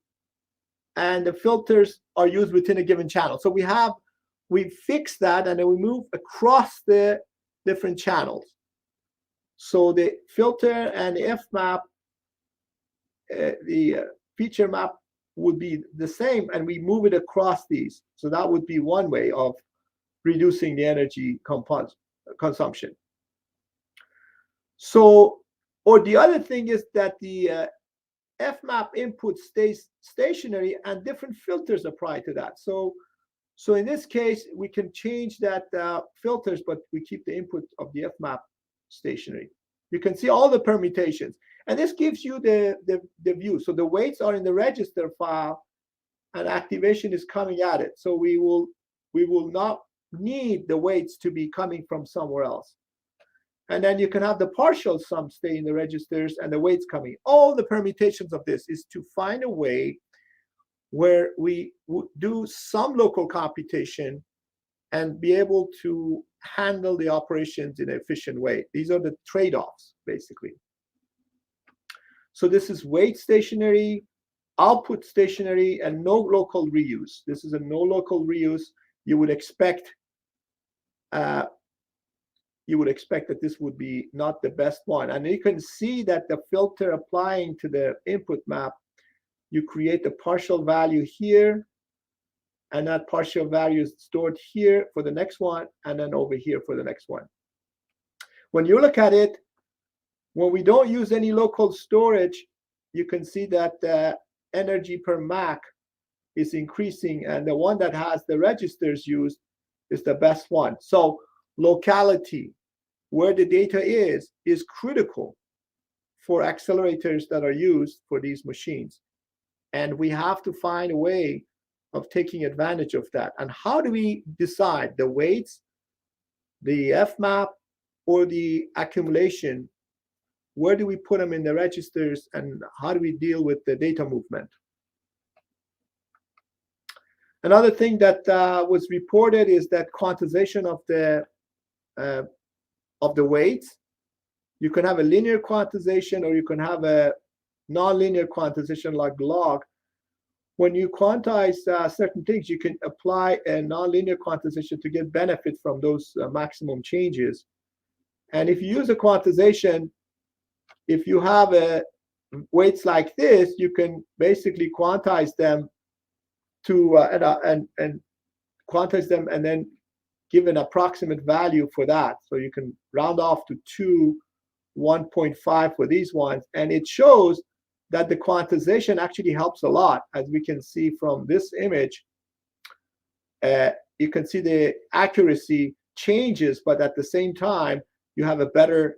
and the filters are used within a given channel. So we fix that, and then we move across the different channels. So the filter and the fmap, the feature map would be the same, and we move it across these. So that would be one way of reducing the energy consumption. So, or the other thing is that the fmap input stays stationary and different filters apply to that. So in this case, we can change that filters, but we keep the input of the fmap stationary. You can see all the permutations. And this gives you the view. So the weights are in the register file, and activation is coming at it. So we will not need the weights to be coming from somewhere else. And then you can have the partial sum stay in the registers and the weights coming. All the permutations of this is to find a way where we do some local computation and be able to handle the operations in an efficient way. These are the trade-offs, basically. So this is weight stationary, output stationary, and no local reuse. This is a no local reuse. You would expect that this would be not the best one. And you can see that the filter applying to the input map, you create the partial value here, and that partial value is stored here for the next one, and then over here for the next one. When you look at it, when we don't use any local storage, you can see that the energy per MAC is increasing, and the one that has the registers used is the best one. So locality, where the data is critical for accelerators that are used for these machines. And we have to find a way of taking advantage of that. And how do we decide the weights, the fmap, or the accumulation where do we put them in the registers, and how do we deal with the data movement? Another thing that was reported is that quantization of the weights. You can have a linear quantization, or you can have a nonlinear quantization like log. When you quantize certain things, you can apply a nonlinear quantization to get benefit from those maximum changes. And if you use a quantization, if you have weights like this, you can basically quantize them to and quantize them and then give an approximate value for that. So you can round off to 2, 1.5 for these ones, and it shows that the quantization actually helps a lot. As we can see from this image, you can see the accuracy changes, but at the same time, you have a better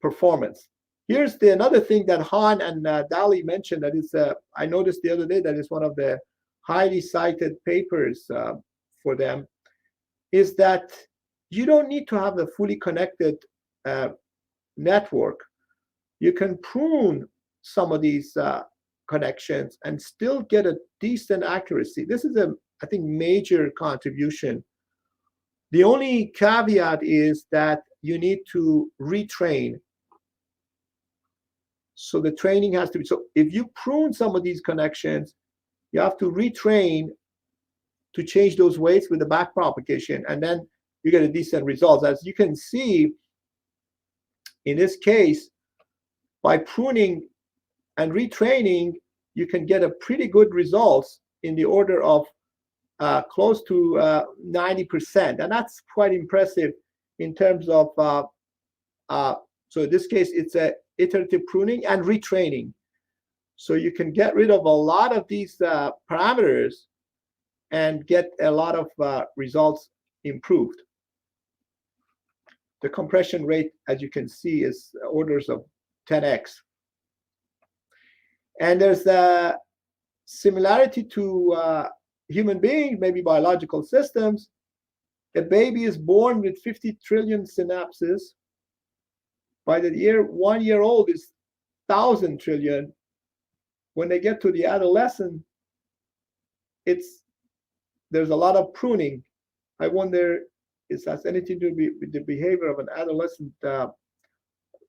performance. Here's another thing that Han and Dali mentioned that is, I noticed the other day that is one of the highly cited papers for them, is that you don't need to have a fully connected network. You can prune some of these connections and still get a decent accuracy. This is I think, major contribution. The only caveat is that you need to retrain. So the training has to be, so if you prune some of these connections, you have to retrain to change those weights with the back propagation, and then you get a decent result. As you can see, in this case, by pruning and retraining, you can get a pretty good results in the order of close to 90%, and that's quite impressive in terms of. So in this case, it's a iterative pruning and retraining. So you can get rid of a lot of these parameters and get a lot of results improved. The compression rate, as you can see, is orders of 10x. And there's a similarity to human beings, maybe biological systems. A baby is born with 50 trillion synapses. By the year 1 year old is 1,000 trillion. When they get to the adolescent, there's a lot of pruning. I wonder, it has anything to do with the behavior of an adolescent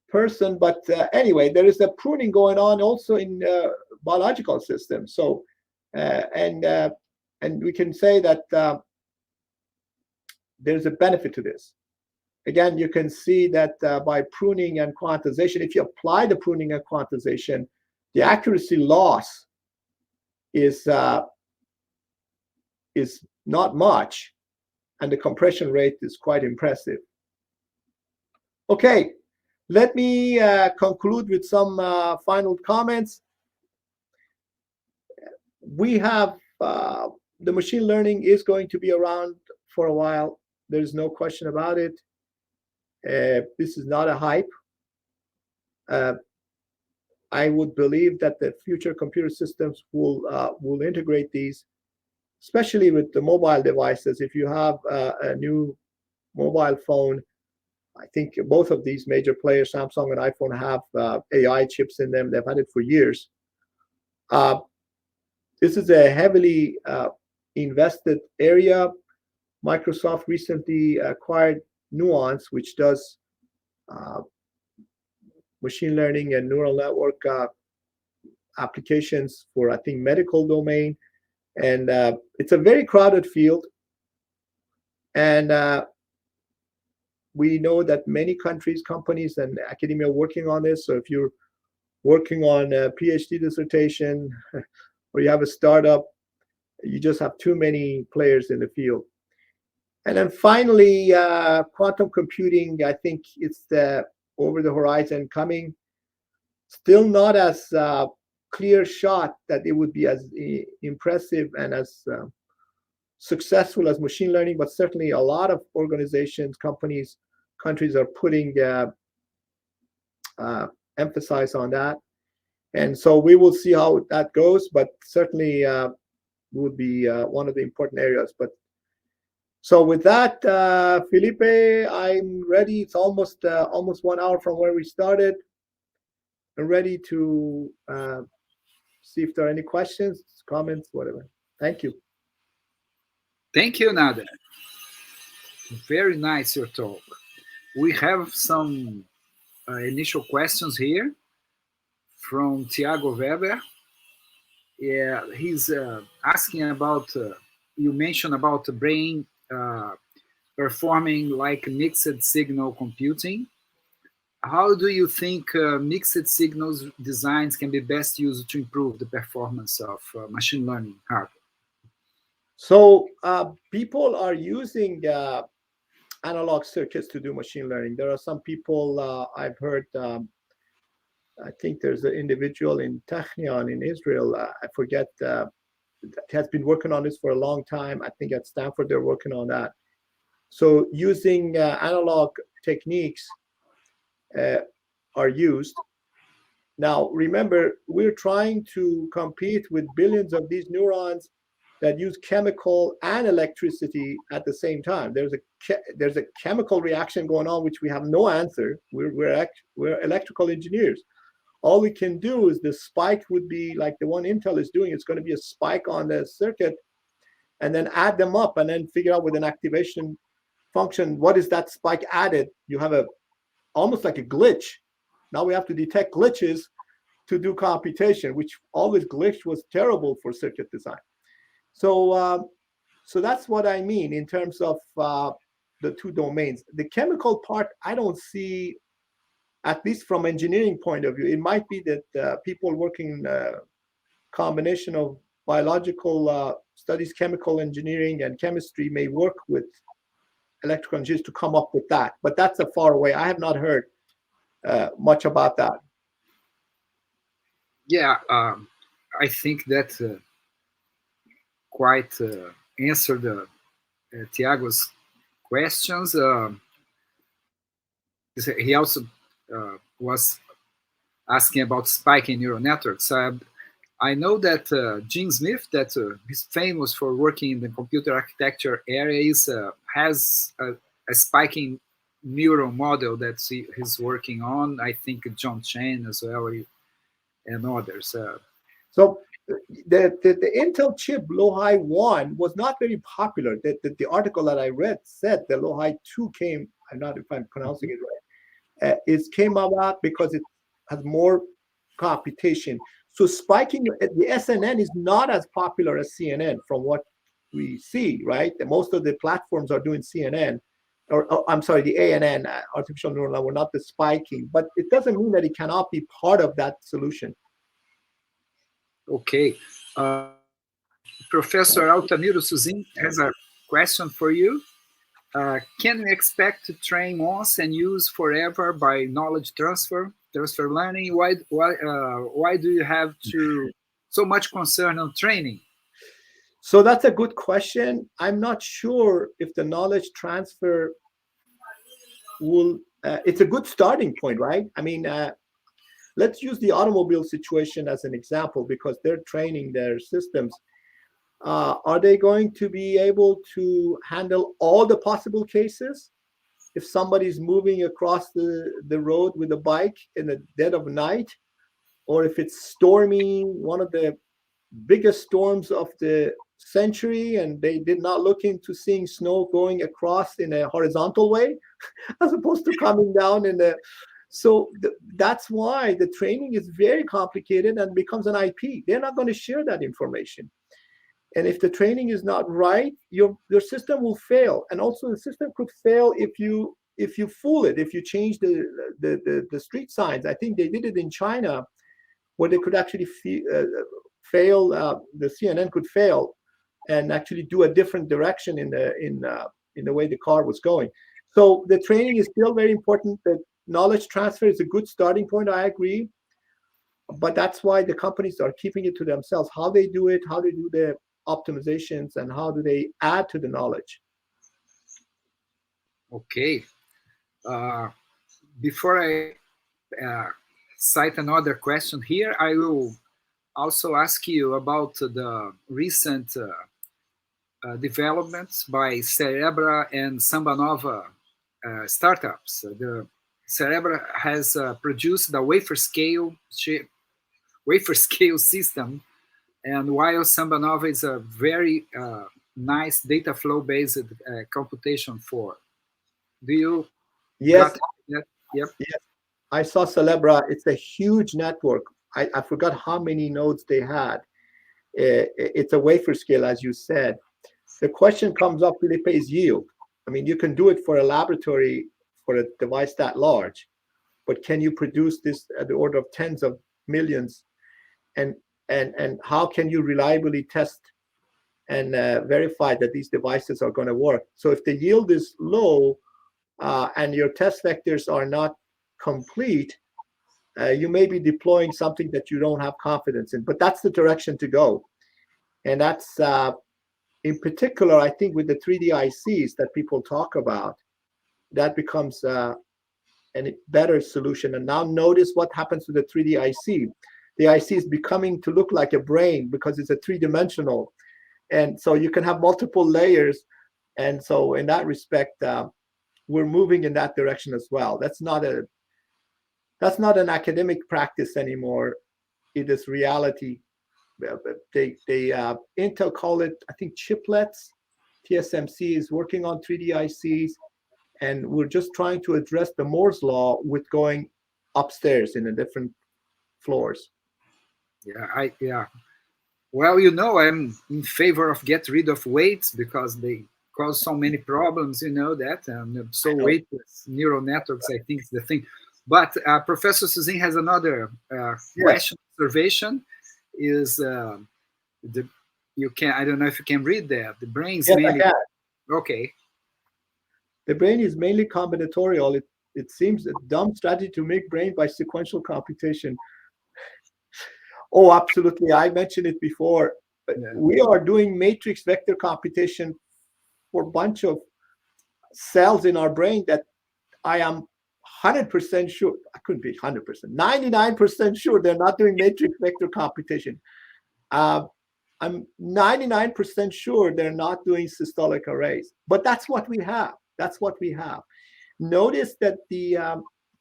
person? But anyway, there is a pruning going on also in biological systems. So, and we can say that there's a benefit to this. Again, you can see that by pruning and quantization, if you apply the pruning and quantization, the accuracy loss is not much, and the compression rate is quite impressive. Okay, let me conclude with some final comments. We have the machine learning is going to be around for a while. There's no question about it. This is not a hype. I would believe that the future computer systems will integrate these, especially with the mobile devices. If you have a new mobile phone, I think both of these major players, Samsung and iPhone, have AI chips in them. They've had it for years. This is a heavily invested area. Microsoft recently acquired Neurons, which does machine learning and neural network applications for, I think, medical domain. And it's a very crowded field. And we know that many countries, companies, and academia are working on this. So if you're working on a PhD dissertation or you have a startup, you just have too many players in the field. And then finally, quantum computing, I think it's over the horizon coming. Still not as clear shot that it would be as impressive and as successful as machine learning, but certainly a lot of organizations, companies, countries are putting emphasis on that. And so we will see how that goes, but certainly would be one of the important areas. But so with that, Felipe, I'm ready. It's almost 1 hour from where we started. I'm ready to see if there are any questions, comments, whatever. Thank you. Thank you, Nader. Very nice, your talk. We have some initial questions here from Tiago Weber. Yeah, he's asking about, you mentioned about the brain performing like mixed signal computing. How do you think mixed signals designs can be best used to improve the performance of machine learning hardware? So people are using analog circuits to do machine learning. There are some people I've heard, I think there's an individual in Technion in Israel, I forget, that has been working on this for a long time. I think at Stanford they're working on that. So using analog techniques are used. Now, remember, we're trying to compete with billions of these neurons that use chemical and electricity at the same time. There's a chemical reaction going on, which we have no answer. We're electrical engineers. All we can do is the spike would be like the one Intel is doing. It's going to be a spike on the circuit, and then add them up, and then figure out with an activation function, what is that spike added? You have almost like a glitch. Now we have to detect glitches to do computation, which always glitch was terrible for circuit design. So that's what I mean in terms of the two domains. The chemical part, I don't see, at least from engineering point of view. It might be that people working in combination of biological studies, chemical engineering, and chemistry may work with electrical engineers to come up with that. But that's a far away. I have not heard much about that. Yeah, I think that quite answered Tiago's questions. He also was asking about spiking neural networks. I know that Gene Smith, that is famous for working in the computer architecture area, has a spiking neural model that he's working on. I think John Chen as well, and others. So the Intel chip Lohi 1 was not very popular. The article that I read said the Lohi 2 came, I'm not if I'm pronouncing it right, it came about because it has more computation. So spiking the SNN is not as popular as CNN from what we see, right? Most of the platforms are doing CNN, or I'm sorry, the ANN, artificial neural network, not the spiking. But it doesn't mean that it cannot be part of that solution. Okay. Professor Altamiro Suzin has a question for you. Can we expect to train once and use forever by knowledge transfer learning? Why do you have so much concern on training? So that's a good question. I'm not sure if the knowledge transfer will, it's a good starting point, right? I mean, let's use the automobile situation as an example because they're training their systems. Are they going to be able to handle all the possible cases? If somebody's moving across the road with a bike in the dead of night, or if it's stormy, one of the biggest storms of the century, and they did not look into seeing snow going across in a horizontal way, as opposed to coming down in the. So that's why the training is very complicated and becomes an IP. They're not going to share that information. And if the training is not right, your system will fail. And also the system could fail if you fool it, if you change the street signs. I think they did it in China, where they could actually fail. The CNN could fail and actually do a different direction in the way the car was going. So the training is still very important. The knowledge transfer is a good starting point. I agree, but that's why the companies are keeping it to themselves. How they do it, how they do the optimizations, and how do they add to the knowledge. Okay. Before I cite another question here, I will also ask you about the recent developments by Cerebra and Samba Nova startups. Cerebra has produced the wafer scale system, and while Samba Nova is a very nice data flow based computation for. Do you Yes, got that? Yep. yes. I saw Celebra. It's a huge network. I forgot how many nodes they had. It's a wafer scale, as you said. The question comes up, Felipe, is yield. I mean, you can do it for a laboratory for a device that large, but can you produce this at the order of tens of millions? And how can you reliably test and verify that these devices are going to work? So if the yield is low and your test vectors are not complete, you may be deploying something that you don't have confidence in. But that's the direction to go. And that's in particular, I think with the 3D ICs that people talk about, that becomes a better solution. And now notice what happens to the 3D IC. The IC is becoming to look like a brain because it's a three-dimensional. And so you can have multiple layers. And so in that respect, we're moving in that direction as well. That's not an academic practice anymore. It is reality. Intel call it, I think, chiplets. TSMC is working on 3D ICs, and we're just trying to address the Moore's law with going upstairs in the different floors. Yeah. Well, you know, I'm in favor of get rid of weights because they cause so many problems. You know that, and so weightless neural networks, I think, is the thing. But Professor Suzin has another question, observation. Is you can, I don't know if you can read that. The brain's mainly okay. The brain is mainly combinatorial. It seems a dumb strategy to make brain by sequential computation. Oh, absolutely. I mentioned it before. Yeah. We are doing matrix vector computation for a bunch of cells in our brain that I am 100% sure, I couldn't be 100%, 99% sure they're not doing matrix vector computation. I'm 99% sure they're not doing systolic arrays, but that's what we have. That's what we have. Notice that the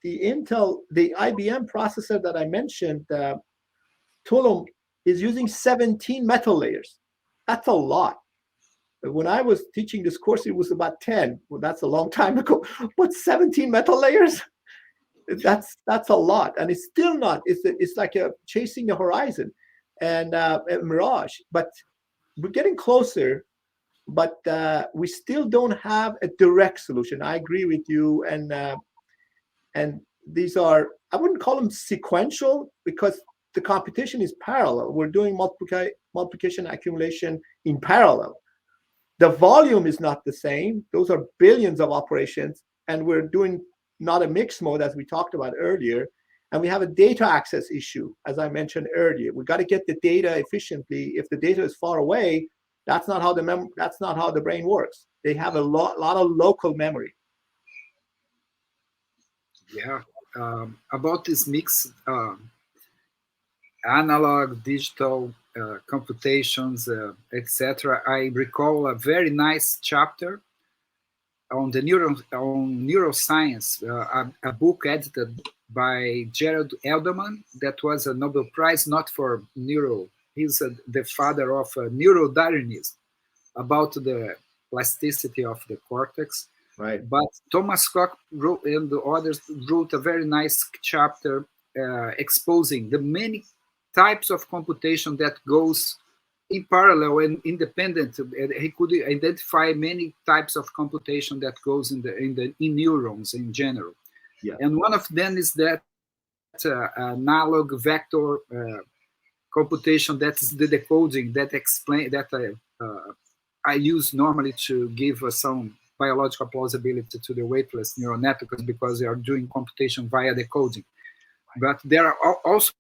Intel, the IBM processor that I mentioned, Tulum, is using 17 metal layers. That's a lot. When I was teaching this course, it was about 10. Well, that's a long time ago. But 17 metal layers, that's a lot. And it's still not. It's like chasing the horizon and a mirage. But we're getting closer. But we still don't have a direct solution. I agree with you. And these are, I wouldn't call them sequential because the computation is parallel. We're doing multiplication accumulation in parallel. The volume is not the same. Those are billions of operations. And we're doing not a mixed mode, as we talked about earlier. And we have a data access issue, as I mentioned earlier. We got to get the data efficiently. If the data is far away, that's not how the brain works. They have a lot of local memory. Yeah. About this mix, analog, digital computations, etc. I recall a very nice chapter on the neuroscience, a book edited by Gerald Edelman that was a Nobel Prize, not for neuro. He's the father of neurodarwinism, about the plasticity of the cortex. Right. But Thomas Koch wrote, and the others wrote a very nice chapter exposing the many types of computation that goes in parallel and independent. He could identify many types of computation that goes in neurons in general. Yeah. And one of them is that analog vector computation, that's the decoding that explain that I use normally to give some biological plausibility to the weightless neural networks because they are doing computation via decoding. But there are also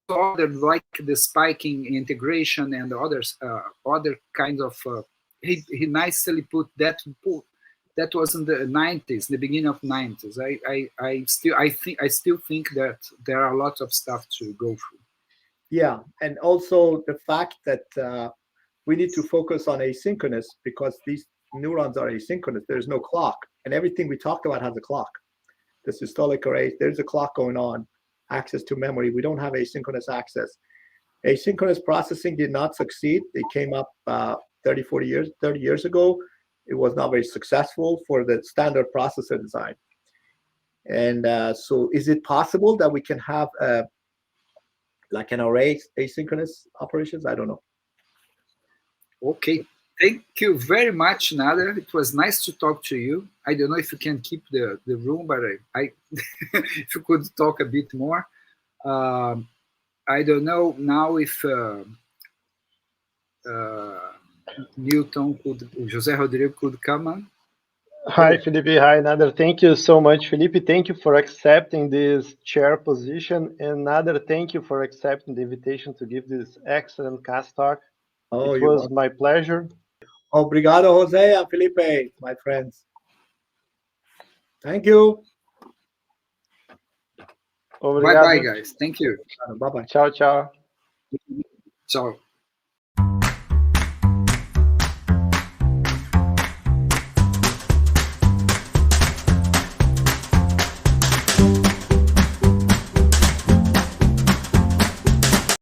other, like the spiking integration and others, other kinds of. He nicely put that. That was in the 90s, the beginning of 90s. I still think that there are lots of stuff to go through. Yeah, and also the fact that we need to focus on asynchronous because these neurons are asynchronous. There's no clock, and everything we talked about has a clock. the systolic arrays, there's a clock going on, access to memory. We don't have asynchronous access. Asynchronous processing did not succeed. They came up 30 years ago. It was not very successful for the standard processor design. And so is it possible that we can have like an array asynchronous operations? I don't know. Okay. Thank you very much, Nader. It was nice to talk to you. I don't know if you can keep the room, but I if you could talk a bit more. I don't know now if Newton could, José Rodrigo could come on. Hi, Felipe. Hi, Nader. Thank you so much, Felipe. Thank you for accepting this chair position. And Nader, thank you for accepting the invitation to give this excellent CASS talk. Oh, it was my pleasure. Obrigado, Jose and Felipe, my friends. Thank you. Bye-bye, guys. Thank you. Bye-bye. Ciao, ciao. Ciao.